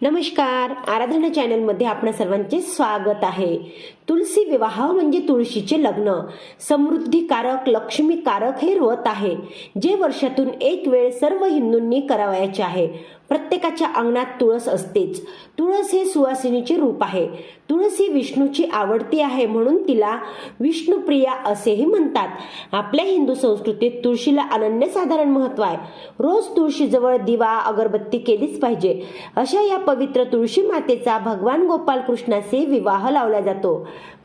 नमस्कार, आराधना चॅनलमध्ये आपणा सर्वांचे स्वागत आहे। तुलसी विवाह म्हणजे तुळशीचे लग्न, समृद्धीकारक, लक्ष्मीकारक हे व्रत आहे जे वर्षातून एक वेळ सर्व हिंदूंनी करावयाचे आहे। प्रत्येकाच्या अंगणात तुळस असतेच। तुळस हे सुवासिनीचे रूप आहे। तुळस ही विष्णूची आवडती आहे म्हणून तिला विष्णुप्रिया असेही म्हणतात। आपल्या हिंदू संस्कृतीत तुळशीला अनन्यसाधारण महत्त्व आहे। रोज तुळशीजवळ दिवा अगरबत्ती केलीच पाहिजे। अशा या पवित्र तुळशी मातेचा भगवान गोपाल कृष्णाशी विवाह लावला जातो।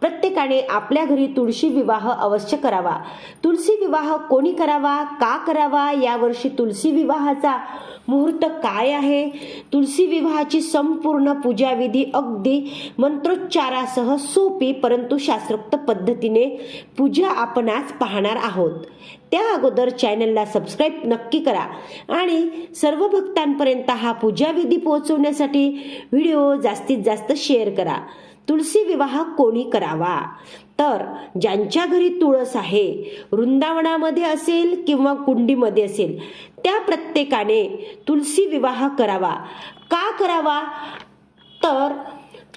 प्रत्येकाने आपल्या घरी तुळशी विवाह अवश्य करावा। तुळशी विवाह कोणी करावा, का करावा, यावर्षी तुळशी विवाहाचा मुहूर्त काय आहे, तुळशी विवाहाची संपूर्ण पूजाविधी अगदी मंत्रोच्चारासह सोपी परंतु शास्त्रोक्त पद्धतीने पूजा आपण आज पाहणार आहोत। त्या अगोदर चॅनलला सबस्क्राईब नक्की करा आणि सर्व भक्तांपर्यंत हा पूजाविधी पोहोचवण्यासाठी व्हिडिओ जास्तीत जास्त शेअर करा। तुळशी विवाह कोणी करावा, तर ज्यांच्या घरी तुळस आहे, वृंदावनामध्ये असेल किंवा कुंडीमध्ये असेल, त्या प्रत्येकाने तुळशी विवाह करावा। का करावा, तर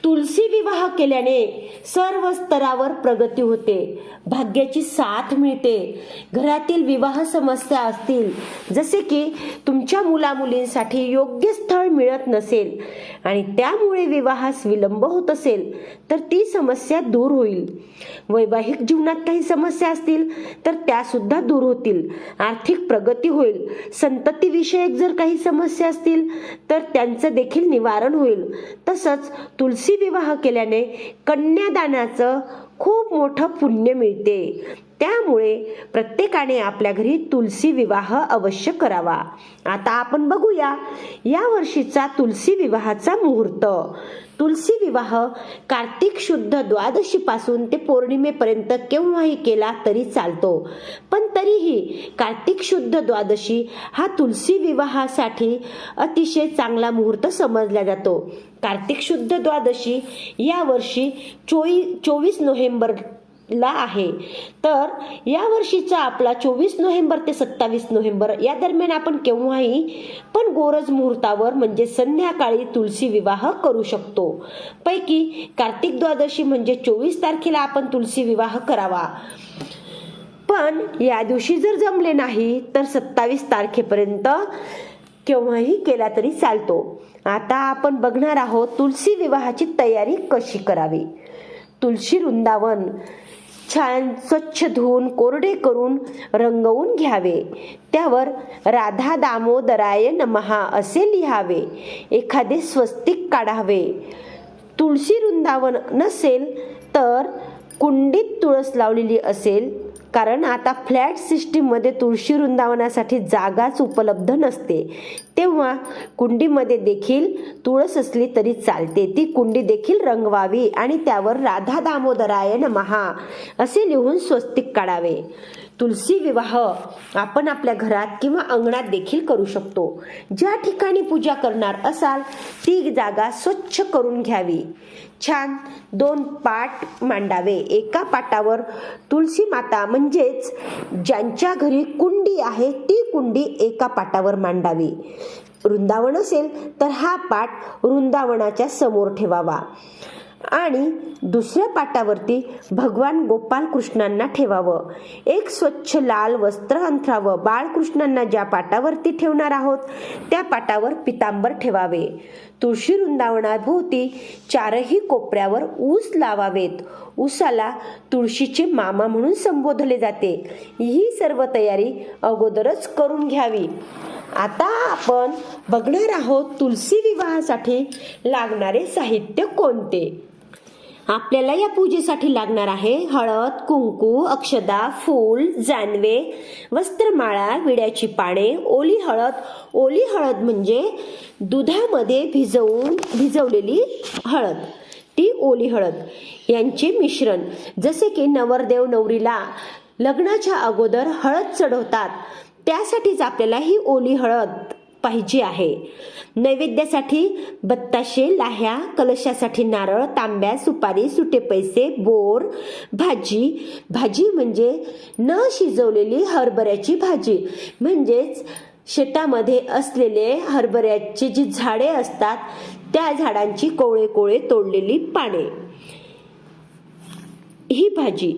तुळशी विवाह केल्याने सर्व स्तरावर प्रगती होते, भाग्याची साथ मिळते। घरातील विवाह समस्या असतील, जसे की तुमच्या मुलामुलींसाठी योग्य स्थळ मिळत नसेल आणि त्यामुळे विवाहास विलंब होत असेल, तर ती समस्या दूर होईल। वैवाहिक जीवनात काही समस्या असतील तर त्या सुद्धा दूर होतील, आर्थिक प्रगती होईल। संतती विषयक जर काही समस्या असतील तर त्यांचं देखील निवारण होईल। तसंच तुळशी विवाह केल्याने कन्यादानाचं खूप मोठं पुण्य मिळते। त्यामुळे प्रत्येकाने आपल्या घरी तुळशी विवाह अवश्य करावा। आता आपण बघूया या वर्षीचा तुळशी विवाहाचा मुहूर्त। तुळशी विवाह कार्तिक शुद्ध द्वादशी पासून ते पौर्णिमेपर्यंत केव्हाही केला तरी चालतो, पण तरीही कार्तिक शुद्ध द्वादशी हा तुळशी विवाहासाठी अतिशय चांगला मुहूर्त समजला जातो। कार्तिक शुद्ध द्वादशी या वर्षी 24 नोव्हेंबरला आहे, तर या वर्षीचा आपला 24 नोव्हेंबर ते 27 नोव्हेंबर या दरम्यान आपण केव्हाही पण गोरज मुहूर्तावर म्हणजे संध्याकाळी तुळशी विवाह करू शकतो। पैकी कार्तिक द्वादशी म्हणजे 24 तारखेला आपण तुळशी विवाह करावा, पण या दिवशी जर जमले नाही तर 27 तारखेपर्यंत केव्हाही केला तरी चालतो। आता आपण बघणार आहोत तुळशी विवाहाची तयारी कशी करावी। तुळशी वृंदावन छान स्वच्छ धुवून कोरडे करून रंगवून घ्यावे। त्यावर राधा दामोदराय नमः असे लिहावे। एखादे स्वस्तिक काढावे। तुळशी वृंदावन नसेल तर कुंडीत तुळस लावलेली असेल, कारण आता फ्लॅट सिस्टीममध्ये तुळशी वृंदावनासाठी जागाच उपलब्ध नसते, तेव्हा कुंडीमध्ये देखील तुळस असली तरी चालते। ती कुंडी देखील रंगवावी आणि त्यावर राधा दामोदराय नमः असे लिहून स्वस्तिक काढावे। तुळशी विवाह आपण आपल्या घरात किंवा अंगणात देखील करू शकतो। ज्या ठिकाणी पूजा करणार असाल ती जागा स्वच्छ करून घ्यावी। छान 2 पाट मांडावे। एका पाटावर तुळशी माता म्हणजेच ज्यांच्या घरी कुंडी आहे ती कुंडी एका पाटावर मांडावी। वृंदावन असेल तर हा पाट वृंदावनाच्या समोर ठेवावा आणि दुसऱ्या पाटावरती भगवान गोपाल कृष्णांना ठेवावं। एक स्वच्छ लाल वस्त्र अंथरावं। बाळकृष्णांना ज्या पाटावरती ठेवणार आहोत त्या पाटावर पितांबर ठेवावे। तुळशी वृंदावनाभोवती चारही कोपऱ्यावर ऊस लावावेत। ऊसाला तुळशीचे मामा म्हणून संबोधले जाते। ही सर्व तयारी अगोदरच करून घ्यावी। आता आपण बघणार आहोत तुळशी विवाहासाठी लागणारे साहित्य कोणते। आपल्याला या पूजेसाठी लागणार आहे हळद, कुंकू, अक्षदा, फूल, जानवे, वस्त्रमाळा, विड्याची पाने, ओली हळद। ओली हळद म्हणजे दुधामध्ये भिजवलेली हळद, ती ओली हळद यांचे मिश्रण। जसे की नवरदेव नवरीला लग्नाच्या अगोदर हळद चढवतात, त्यासाठीच आपल्याला ही ओली हळद पाहिजे आहे। नैवेद्यासाठी बत्ताशे, लाह्या, कलशासाठी नारळ, तांब्या, सुपारी, सुटे पैसे, बोर, भाजी म्हणजे न शिजवलेली हरभऱ्याची भाजी, म्हणजेच शेतामध्ये असलेले हरभऱ्याची जी झाडे असतात त्या झाडांची कोवळे कोवळे तोडलेली पाने, ही भाजी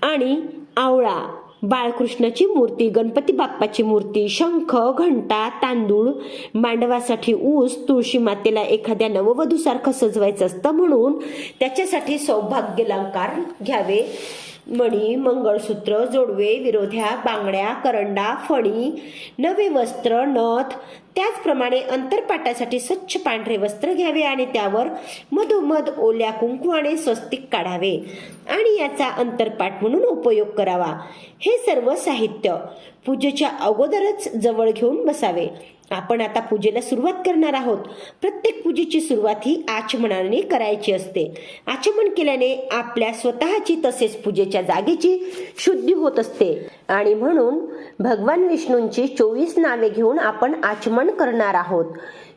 आणि आवळा, बाळकृष्णाची मूर्ती, गणपती बाप्पाची मूर्ती, शंख, घंटा, तांदूळ, मांडवासाठी ऊस, तुळशी मातेला एखाद्या नववधूसारखं सजवायचं असतं म्हणून त्याच्यासाठी सौभाग्यालंकार घ्यावे, मणी, मंगळसूत्र, जोडवे, विरोध्या, बांगड्या, करंडा, फणी, नवे वस्त्र, नथ, त्याचप्रमाणे अंतरपाटासाठी स्वच्छ पांढरे वस्त्र घ्यावे आणि त्यावर मधोमध ओल्या कुंकवाने स्वस्तिक काढावे आणि याचा अंतरपाट म्हणून उपयोग करावा. हे सर्व साहित्य पूजेच्या अगोदरच जवळ घेऊन बसावे. आपण आता पूजेला सुरुवात करणार आहोत. प्रत्येक पूजेची सुरुवात ही आचमनाने करायची असते. आचमन केल्याने आपल्या स्वतःची तसेच पूजेच्या जागेची शुद्धी होत असते आणि म्हणून भगवान विष्णूंची 24 नावे घेऊन आपण आचमन करणार आहोत.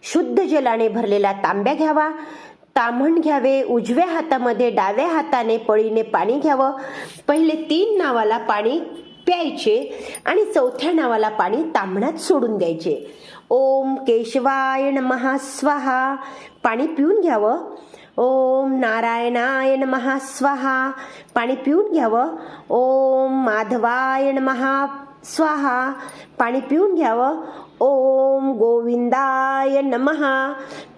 शुद्ध जलाने भरलेला तांब्या घ्यावा, ताम्हण घ्यावे, उजव्या हातामध्ये डाव्या हाताने पळीने पाणी घ्यावं. पहिले 3 नावाला पाणी प्यायचे आणि चौथ्या नावाला पाणी ताम्हणात सोडून द्यायचे. ओम केशवाय नमः स्वाहा, पाणी पिऊन घ्यावं. ओम नारायणाय नमः स्वाहा, पाणी पिऊन घ्यावं. ओम माधवाय नमः स्वाहा, पाणी पिऊन घ्यावं. ओम गोविंदाय नमः,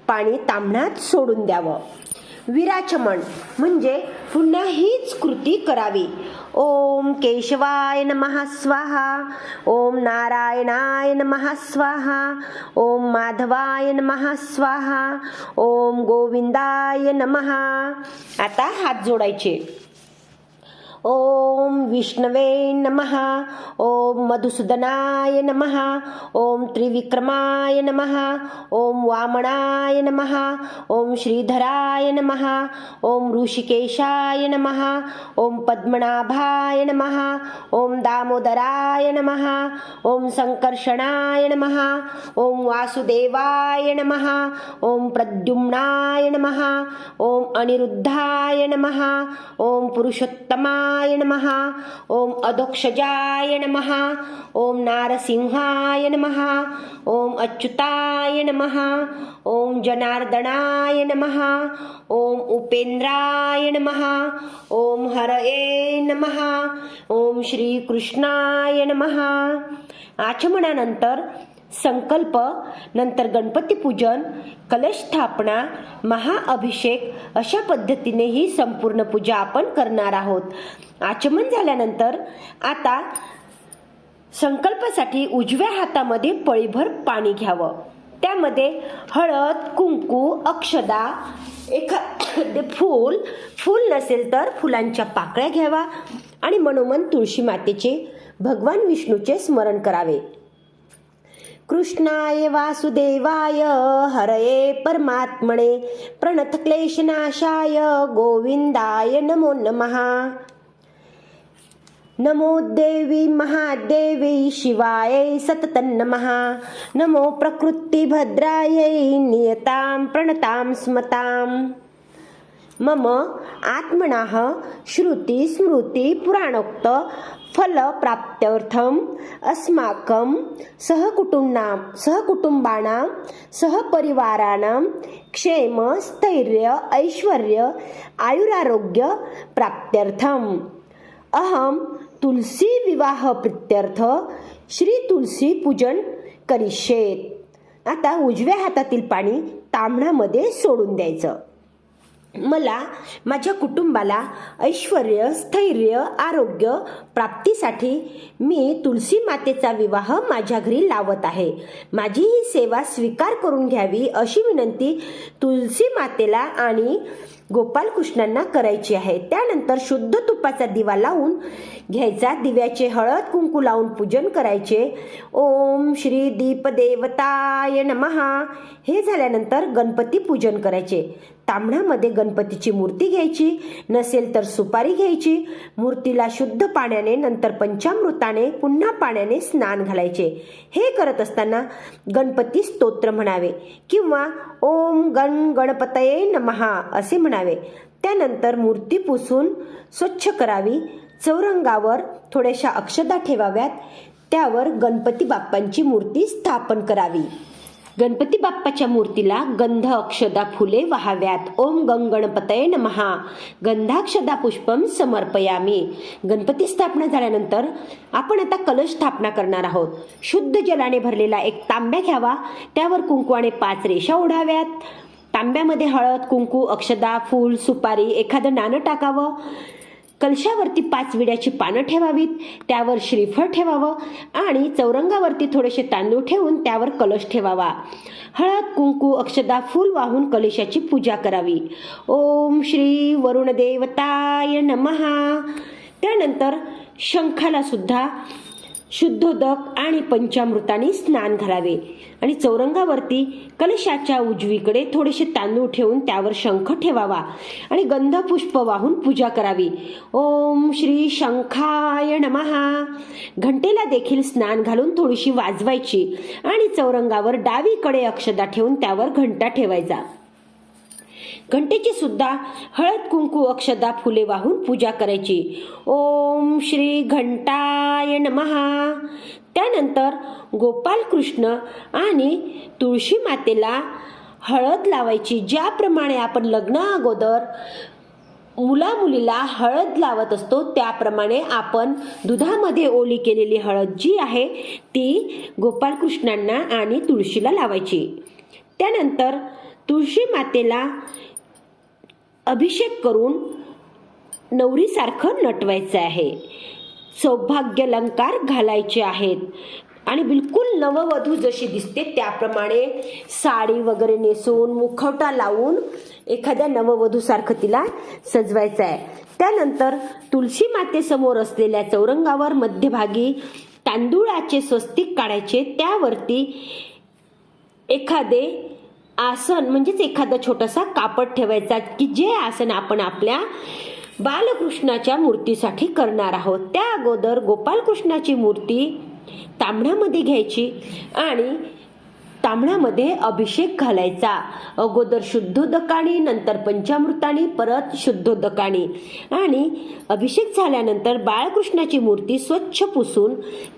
पाणी ताम्हणात सोडून द्यावं. विराचमन म्हणजे पुन्हा हीच कृती करावी. ओम केशवाय नमः स्वाहा, ओम नारायणाय नमः स्वाहा, ओम माधवाय नमः स्वाहा, ओम गोविंदाय नमः. आता हात जोडायचे. ओम विष्णवे नमः, ओम मधुसूदनाय नमः, ओम त्रिविक्रमाय नमः, ओम वामनाय नमः, ओम श्रीधराय नमः, ओम ऋषिकेशाय नमः, ओम पद्मनाभाय नमः, ओम दामोदराय नमः, ओम संकर्षणाय नमः, ओम वासुदेवाय नमः, ओम प्रद्युम्नाय नमः, ओम अनिरुद्धाय नमः, ओम पुरुषोत्तमाय नमः, ओम अधोक्षजाय नमः, ओम नारसिंहाय नमः, ओम अच्युताय नमः, ओम जनार्दनाय नमः, ओम उपेंद्राय नमः, ओम हरये नमः, ओम श्री कृष्णाय नमः. आचमनानंतर संकल्प, नंतर गणपती पूजन, कलश स्थापना, महाअभिषेक अशा पद्धतीने ही संपूर्ण पूजा आपण करणार आहोत. आचमन झाल्यानंतर आता संकल्पासाठी उजव्या हातामध्ये पळीभर पाणी घ्यावं. त्यामध्ये हळद, कुंकू, अक्षदा, एखादे फूल नसेल तर फुलांच्या पाकळ्या घ्यावा आणि मनोमन तुळशी मातेचे, भगवान विष्णूचे स्मरण करावे. कृष्णाय वासुदेवाय हरये परमात्मने प्रणत क्लेशनाशाय गोविंदाय नमो नमः. नमो देवी महादेवी शिवाय सततं नमः. नमो प्रकृती भद्रायै नियतां प्रणतां स्मतां. मम आत्मनः श्रुती स्मृती पुराणोक्त फल प्राप्त्यर्थम अस्माकं सहकुटुंबानां सहपरिवाराणां क्षेम स्थैर्य ऐश्वर्य आयुरारोग्य प्राप्त्यर्थम अहम तुलसी विवाह प्रीत्यर्थ श्री तुलसी पूजन करिष्ये. आता उजव्या हातातील पाणी ताम्हणामध्ये सोडून द्यायचं. मला माझ्या कुटुंबाला ऐश्वर्य स्थैर्य आरोग्य प्राप्तीसाठी मी तुलसी मातेचा विवाह माझ्या घरी लावत आहे. माझी ही सेवा स्वीकार करून घ्यावी अशी विनंती तुलसी मातेला आणि गोपालकृष्णांना करायची आहे. त्यानंतर शुद्ध तुपाचा दिवा लावून घ्यायचा. दिव्याचे हळद कुंकू लावून पूजन करायचे. ओम श्री दीपदेवताय नमः. हे झाल्यानंतर गणपती पूजन करायचे. ताम्हणामध्ये गणपतीची मूर्ती घ्यायची, नसेल तर सुपारी घ्यायची. मूर्तीला शुद्ध पाण्याने नंतर पंचामृताने पुन्हा पाण्याने स्नान घालायचे. हे करत असताना गणपती स्तोत्र म्हणावे किंवा ओम गणपतये नमः असे म्हणावे. त्यानंतर मूर्ती पुसून स्वच्छ करावी. चौरंगावर थोड्याशा अक्षता ठेवाव्यात. त्यावर गणपती बाप्पांची मूर्ती स्थापन करावी. गणपती बाप्पाच्या मूर्तीला गंध अक्षदा फुले वाहाव्यात. ओम गंग गणपतये नमः. गंधाक्षदा पुष्पम समर्पयामी. गणपती स्थापना झाल्यानंतर आपण आता कलश स्थापना करणार आहोत. शुद्ध जलाने भरलेला एक तांब्या घ्यावा. त्यावर कुंकवाने 5 रेषा ओढाव्यात. तांब्यामध्ये हळद, कुंकू, अक्षदा, फूल, सुपारी, एखादं नाणं टाकावं. कलशावरती 5 विड्याची पानं ठेवावीत. त्यावर श्रीफळ ठेवावं आणि चौरंगावरती थोडेसे तांदूळ ठेवून त्यावर कलश ठेवावा. हळद, कुंकू, अक्षदा, फूल वाहून कलशाची पूजा करावी. ओम श्री वरुण देवताय नमः. त्यानंतर शंखाला सुद्धा शुद्धोदक आणि पंचामृताने स्नान घालावे आणि चौरंगावरती कलशाच्या उजवीकडे थोडेसे तांदूळ ठेवून त्यावर शंख ठेवावा आणि गंधपुष्प वाहून पूजा करावी. ओम श्री शंखाय नमः. घंटेला देखील स्नान घालून थोडीशी वाजवायची आणि चौरंगावर डावीकडे अक्षदा ठेवून त्यावर घंटा ठेवायचा. घंटेची सुद्धा हळद, कुंकू, अक्षदा, फुले वाहून पूजा करायची. ओम श्री घंटाय नमः. त्यानंतर गोपाल कृष्ण आणि तुळशी मातेला हळद लावायची. ज्याप्रमाणे आपण लग्ना अगोदर मुला मुलीला हळद लावत असतो त्याप्रमाणे आपण दुधामध्ये ओली केलेली हळद जी आहे ती गोपाल कृष्णांना आणि तुळशीला लावायची. त्यानंतर तुळशी मातेला अभिषेक करून नवरीसारखं नटवायचं आहे. सौभाग्य अलंकार घालायचे आहेत आणि बिलकुल नववधू जशी दिसते त्याप्रमाणे साडी वगैरे नेसून मुखवटा लावून एखाद्या नववधूसारखं तिला सजवायचं आहे. त्यानंतर तुळशी मातेसमोर असलेल्या चौरंगावर मध्यभागी तांदूळाचे स्वस्तिक काढायचे. त्यावरती एखादे आसन म्हणजेच एखादा छोटासा कापड ठेवायचा की जे आसन आपण आपल्या बालकृष्णाच्या मूर्तीसाठी करणार आहोत. त्या अगोदर गोपालकृष्णाची मूर्ती तांबण्यामध्ये घ्यायची आणि तांबण्यामध्ये अभिषेक घालायचा. अगोदर शुद्धोदकाने, नंतर पंचामृताने, परत शुद्धोदकाने. आणि अभिषेक झाल्यानंतर बाळकृष्णाची मूर्ती स्वच्छ पुसून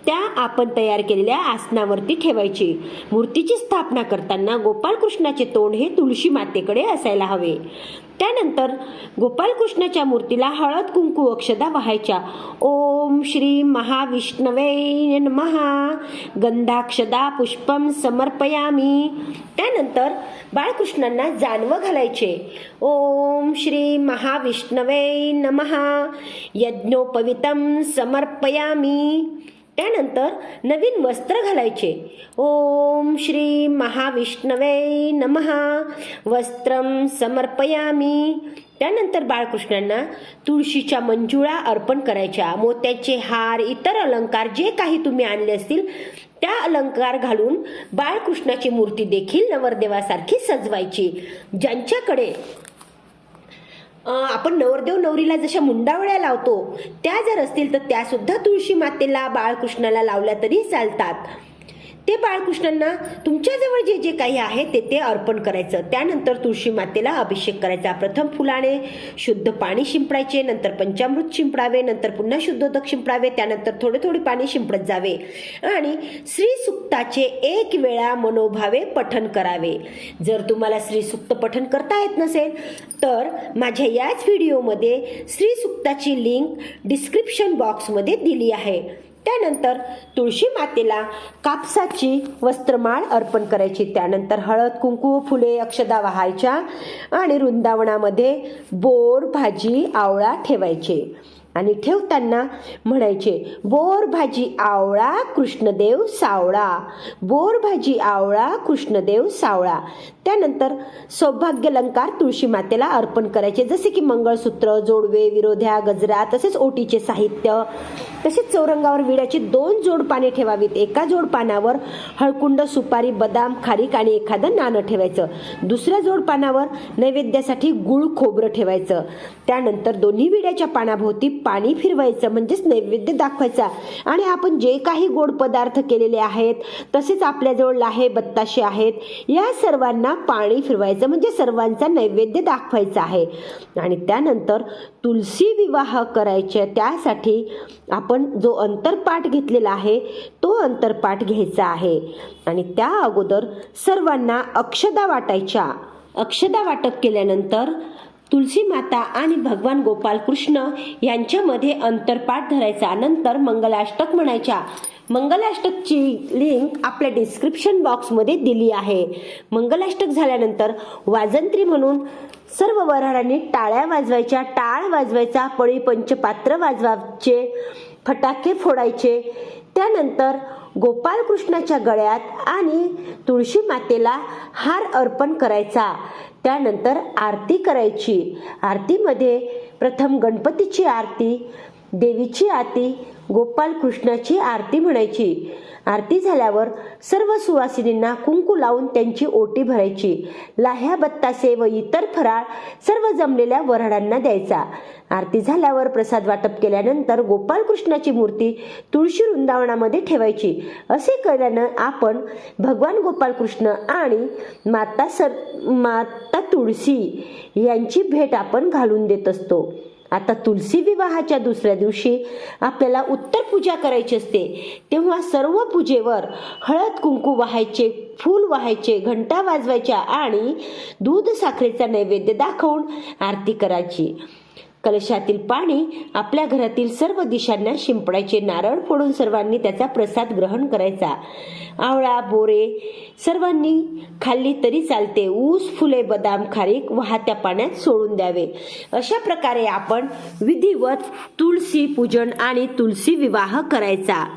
त्या आपण तयार केलेल्या आसनावरती ठेवायची. मूर्तीची स्थापना करताना गोपालकृष्णाचे तोंड हे तुळशी मातेकडे असायला हवे. त्यानंतर गोपालकृष्णाच्या मूर्तीला हळद, कुंकू, अक्षदा वाहायच्या. ओम श्री महाविष्णवे नमः. गंधाक्षदा पुष्पम समर्पयामी. त्यानंतर बाळकृष्णांना जानवं घालायचे. ओम श्री महाविष्णवे नमः. यज्ञोपवितम समर्पयामी. त्यानंतर नवीन वस्त्र घालायचे. ओम श्री महाविष्णवे नमः. वस्त्रम समर्पयामी. त्यानंतर बाळकृष्णांना तुळशीच्या मंजुळा अर्पण करायच्या. मोत्याचे हार, इतर अलंकार जे काही तुम्ही आणले असतील त्या अलंकार घालून बाळकृष्णाची मूर्ती देखील नवरदेवासारखी सजवायची. ज्यांच्याकडे आपण नवरदेव नवरीला जशा मुंडावळ्या लावतो त्या जर असतील तर त्या सुद्धा तुळशी मातेला बाळकृष्णाला लावल्या तरी चालतात. ते बाळकृष्णांना तुमच्याजवळ जे जे काही आहे ते अर्पण करायचं. त्यानंतर तुळशी मातेला अभिषेक करायचा. प्रथम फुलाने शुद्ध पाणी शिंपडायचे, नंतर पंचामृत शिंपडावे, नंतर पुन्हा शुद्धोदक शिंपडावे, त्यानंतर थोडे थोडे पाणी शिंपडत जावे आणि श्री सुक्ताचे 1 वेळा मनोभावे पठण करावे. जर तुम्हाला श्री सुक्त पठण करता येत नसेल तर माझ्या याच व्हिडिओमध्ये श्री सुक्ताची लिंक डिस्क्रिप्शन बॉक्समध्ये दिली आहे. त्यानंतर तुळशी मातेला कापसाची वस्त्रमाळ अर्पण करायची. त्यानंतर हळद, कुंकू, फुले, अक्षदा वाहायच्या आणि वृंदावनामध्ये बोर, भाजी, आवळा ठेवायचे आणि ठेवताना म्हणायचे बोर भाजी आवळा कृष्णदेव सावळा. बोर भाजी आवळा कृष्णदेव सावळा. त्यानंतर सौभाग्य अलंकार तुळशी मातेला अर्पण करायचे, जसे की मंगळसूत्र, जोडवे, विरोध्या, गजरा, तसेच ओटीचे साहित्य. तसेच चौरंगावर विड्याची 2 जोड पाने ठेवावीत. एका जोड पानावर हळकुंड, सुपारी, बदाम, खारीक आणि एखादं नाणं ठेवायचं. दुसऱ्या जोड पानावर नैवेद्यासाठी गुळ, खोबरं ठेवायचं. त्यानंतर दोन्ही विड्याच्या पानाभोवती पाणी फिरवायचं, म्हणजेच नैवेद्य दाखवायचा. आणि आपण जे काही गोड पदार्थ केलेले आहेत, तसेच आपल्याजवळ लाहे बत्ताशे आहेत, या सर्वांना पाणी फिरवायचं, म्हणजे सर्वांचा नैवेद्य दाखवायचा आहे. आणि त्यानंतर तुलसी विवाह करायचे, त्यासाठी आपण जो अंतरपाठ घेतलेला आहे तो अंतरपाठ घ्यायचा आहे. आणि त्या अगोदर सर्वांना अक्षदा वाटायच्या. अक्षदा वाटप केल्यानंतर तुलसी माता आणि भगवान गोपाल कृष्ण यांच्यामध्ये अंतरपाठ धरायचा. नंतर मंगलाष्टक म्हणायच्या. मंगलाष्टकची लिंक आपल्या डिस्क्रिप्शन बॉक्समध्ये दिली आहे. मंगलाष्टक झाल्यानंतर वाजंत्री म्हणून सर्व वऱ्हाडांनी टाळ्या वाजवायच्या, टाळ वाजवायचा, पळी पंचपात्र वाजवायचे, फटाके फोडायचे. त्यानंतर गोपाल कृष्णाच्या गळ्यात आणि तुळशी मातेला हार अर्पण करायचा. त्यानंतर आरती करायची. आरतीमध्ये प्रथम गणपतीची आरती, देवीची आरती, गोपाल कृष्णाची आरती म्हणायची. आरती झाल्यावर सर्व सुवासिनींना कुंकू लावून त्यांची ओटी भरायची. लाह्या बत्तासे व इतर फराळ सर्व जमलेल्या वऱ्हाडांना द्यायचा. आरती झाल्यावर प्रसाद वाटप केल्यानंतर गोपाल कृष्णाची मूर्ती तुळशी वृंदावनामध्ये ठेवायची. असे केल्यानं आपण भगवान गोपाल कृष्ण आणि माता तुळशी यांची भेट आपण घालून देत असतो. आता तुलसी विवाहाच्या दुसऱ्या दिवशी आपल्याला उत्तर पूजा करायची असते. तेव्हा सर्व पूजेवर हळद कुंकू वाहायचे, फूल वाहायचे, घंटा वाजवायच्या आणि दूध साखरेचा नैवेद्य दाखवून आरती करायची. कलशातील पाणी आपल्या घरातील सर्व दिशांना शिंपडायचे. नारळ फोडून सर्वांनी त्याचा प्रसाद ग्रहण करायचा. आवळा, बोरे सर्वांनी खाल्ली तरी चालते. ऊस, फुले, बदाम, खारीक वाहत्या पाण्यात सोडून द्यावे. अशा प्रकारे आपण विधिवत तुळशी पूजन आणि तुलसी विवाह करायचा.